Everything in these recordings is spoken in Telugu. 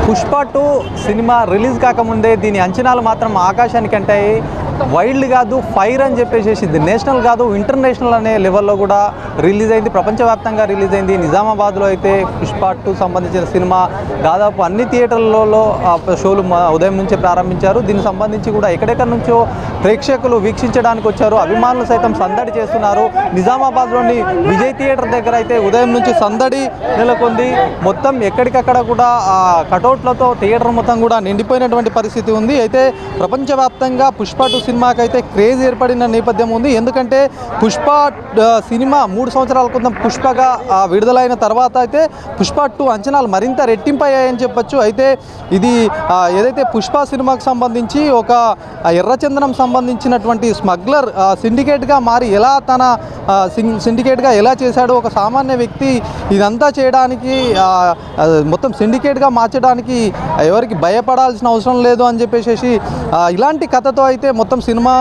పుష్ప 2 సినిమా రిలీజ్ కాకముందే దీని అంచనాలు మాత్రం ఆకాశానికి అంటాయి. వైల్డ్ కాదు, ఫైర్ అని చెప్పేసి ఇది నేషనల్ కాదు ఇంటర్నేషనల్ అనే లెవెల్లో కూడా రిలీజ్ అయింది. ప్రపంచవ్యాప్తంగా రిలీజ్ అయింది. నిజామాబాద్లో అయితే పుష్ప 2 సంబంధించిన సినిమా దాదాపు అన్ని థియేటర్లలో షోలు ఉదయం నుంచే ప్రారంభించారు. దీనికి సంబంధించి కూడా ఎక్కడెక్కడి నుంచో ప్రేక్షకులు వీక్షించడానికి వచ్చారు. అభిమానులు సైతం సందడి చేస్తున్నారు. నిజామాబాద్లోని విజయ్ థియేటర్ దగ్గర అయితే ఉదయం నుంచి సందడి నెలకొంది. మొత్తం ఎక్కడికక్కడ కూడా కటౌట్లతో థియేటర్ మొత్తం కూడా నిండిపోయినటువంటి పరిస్థితి ఉంది. అయితే ప్రపంచవ్యాప్తంగా పుష్ప 2 సినిమాకి అయితే క్రేజ్ ఏర్పడిన నేపథ్యం ఉంది. ఎందుకంటే పుష్ప సినిమా 3 సంవత్సరాల క్రితం పుష్పగా విడుదలైన తర్వాత అయితే పుష్ప 2 అంచనాలు మరింత రెట్టింపయ్యాయని చెప్పొచ్చు. అయితే ఇది ఏదైతే పుష్ప సినిమాకు సంబంధించి ఒక ఎర్రచందనం సంబంధించినటువంటి స్మగ్లర్ సిండికేట్గా మారి ఎలా తన సిండికేట్గా ఎలా చేశాడో, ఒక సామాన్య వ్యక్తి ఇదంతా చేయడానికి మొత్తం సిండికేట్గా మార్చడానికి ఎవరికి భయపడాల్సిన అవసరం లేదు అని చెప్పేసి ఇలాంటి కథతో అయితే మొత్తం సినిమా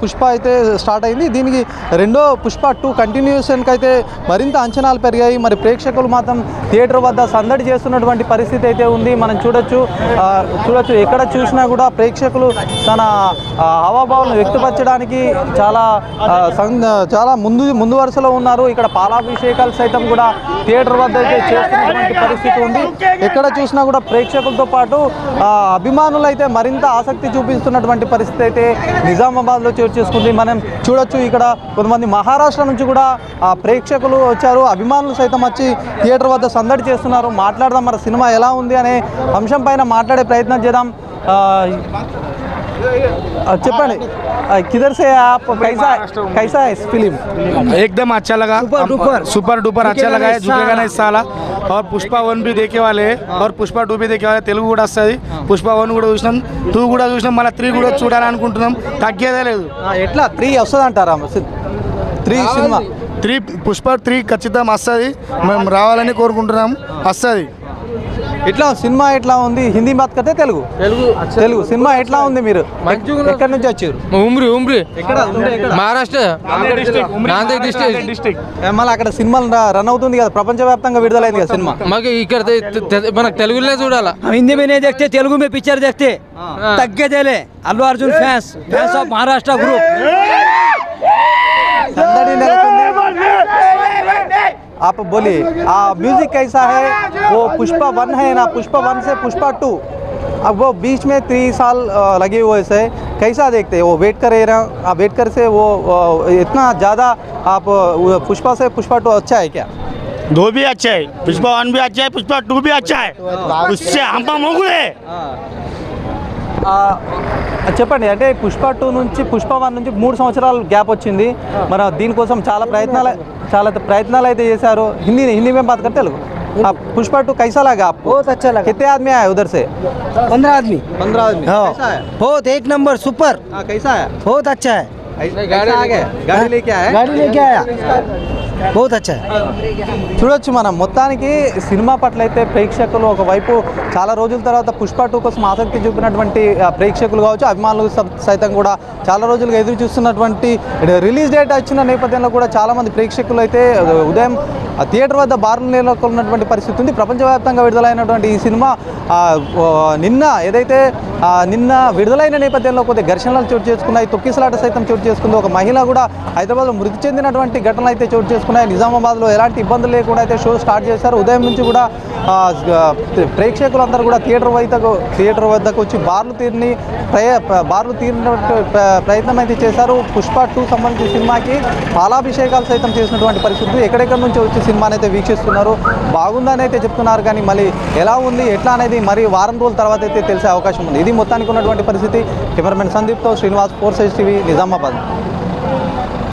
పుష్ప అయితే స్టార్ట్ అయింది. దీనికి రెండో పుష్ప 2 కంటిన్యూషన్కి అయితే మరింత అంచనాలు పెరిగాయి. మరి ప్రేక్షకులు మాత్రం థియేటర్ వద్ద సందడి చేస్తున్నటువంటి పరిస్థితి అయితే ఉంది. మనం చూడొచ్చు ఎక్కడ చూసినా కూడా ప్రేక్షకులు తన హావభావాలను వ్యక్తపరచడానికి చాలా ముందు వరుసలో ఉన్నారు. ఇక్కడ పాలాభిషేకాలు సైతం కూడా థియేటర్ వద్ద అయితే చేస్తున్నటువంటి పరిస్థితి ఉంది. ఎక్కడ చూసినా కూడా ప్రేక్షకులతో పాటు అభిమానులు అయితే మరింత ఆసక్తి చూపిస్తున్నటువంటి పరిస్థితి అయితే నిజామాబాద్లో చోటు చేసుకుంది. మనం చూడొచ్చు ఇక్కడ కొంతమంది మహారాష్ట్ర నుంచి కూడా ప్రేక్షకులు వచ్చారు. అభిమానులు సైతం వచ్చి థియేటర్ వద్ద సందడి చేస్తున్నారు. మాట్లాడదాం, మరి సినిమా ఎలా ఉంది అనే అంశం పైన మాట్లాడే ప్రయత్నం చేద్దాం. చెప్పండి, किधर से आप, कैसा है इस फिल्म? एकदम अच्छा लगा, सुपर डुपर अच्छा लगा है. झुकेगा नहीं साला. और पुष्पा 1 भी देखे वाले और पुष्पा 2 भी देखे वाले. తెలుగు కూడా వస్తుంది. పుష్ప 1 కూడా చూసినాం, 2 కూడా చూసినాం, మళ్ళీ 3 కూడా చూడాలనుకుంటున్నాం. తగ్గేదే లేదు. ఎట్లా 3 వస్తుంది అంటారా? 3 సినిమా 3 పుష్ప 3 ఖచ్చితంగా వస్తుంది. మేము రావాలని కోరుకుంటున్నాం. వస్తుంది. ఎట్లా సినిమా ఎట్లా ఉంది? హిందీ బాత్ కతే తెలుగు సినిమా ఎట్లా ఉంది? మీరు ఎక్కడి నుంచి వచ్చారు? ఉమ్రి ఎక్కడ మహారాష్ట్ర నాందేడ్ డిస్ట్రిక్ట్. మళ్ళీ అక్కడ సినిమాలు రన్ అవుతుంది కదా, ప్రపంచవ్యాప్తంగా విడుదలైంది కదా సినిమా. మాకు ఇక్కడ మనకు తెలుగులో చూడాలా. हिंदी में नहीं देखते, तेलुगु में पिक्चर देखते. तग्गे देले Allu Arjun fans of Maharashtra group. संदड़ी नेलకొంది. आप बोलिए, म्यूजिक कैसा है? वो पुष्पा 1 है ना, पुष्पा 1 से पुष्पा 2, अब वो बीच में 3 साल लगे हुए से कैसा देखते हैं? वो वेट कर से वो इतना ज़्यादा आप पुष्पा से पुष्पा 2 अच्छा है क्या? 2 भी अच्छा है, पुष्पा 1 भी अच्छा है, पुष्पा 2 भी अच्छा है. उससे हम मोगुले. చెప్పండి, అంటే పుష్ప 2 నుంచి పుష్ప 1 నుంచి 3 సంవత్సరాలు గ్యాప్ వచ్చింది. మన దీనికోసం చాలా ప్రయత్నాలు అయితే చేశారు. హిందీ में बात करते తెలుగు. पुष्पा 2 कैसा लगा आपको? बहुत अच्छा लगा. कितने आदमी आए उधर से? 15 आदमी. 15 आदमी. कैसा है? बहुत एक नंबर सुपर. कैसा है? बहुत अच्छा है. गाड़ी लेके आया. गाड़ी लेके आया. बहुत अच्छा है. చూడొచ్చు మనం మొత్తానికి సినిమా పట్ల అయితే ప్రేక్షకులు ఒకవైపు చాలా రోజుల తర్వాత పుష్ప 2 కోసం ఆసక్తి చూపినటువంటి ప్రేక్షకులు కావచ్చు, అభిమానులు సైతం కూడా చాలా రోజులుగా ఎదురు చూస్తున్నటువంటి రిలీజ్ డేట్ వచ్చిన నేపథ్యంలో కూడా చాలామంది ప్రేక్షకులు అయితే ఉదయం థియేటర్ వద్ద బారులు నెలకొన్నటువంటి పరిస్థితి ఉంది. ప్రపంచవ్యాప్తంగా విడుదలైనటువంటి ఈ సినిమా నిన్న విడుదలైన నేపథ్యంలో కొద్ది ఘర్షణలు చోటు చేసుకున్నాయి. తొక్కిసలాట సైతం చోటు చేసుకుంది. ఒక మహిళ కూడా హైదరాబాద్లో మృతి చెందినటువంటి ఘటనలు అయితే చోటు చేసుకున్నాయి. నిజామాబాద్లో ఎలాంటి ఇబ్బందులు లేకుండా అయితే షో స్టార్ట్ చేశారు. ఉదయం నుంచి కూడా ప్రేక్షకులందరూ కూడా థియేటర్ వద్దకు వచ్చి బార్లు తీరిన ప్రయత్నం అయితే చేశారు. పుష్ప 2 సంబంధించిన సినిమాకి పాలాభిషేకాలు సైతం చేసినటువంటి పరిస్థితి. ఎక్కడెక్కడి నుంచి వచ్చి సినిమాని అయితే వీక్షిస్తున్నారు. బాగుందని అయితే చెప్తున్నారు, కానీ మళ్ళీ ఎలా ఉంది ఎట్లా అనేది మరి వారం రోజుల తర్వాత అయితే తెలిసే అవకాశం ఉంది. ఇది మొత్తానికి ఉన్నటువంటి పరిస్థితి. కెమెరామెన్ సందీప్తో శ్రీనివాస్, 4 Sides TV, నిజామాబాద్.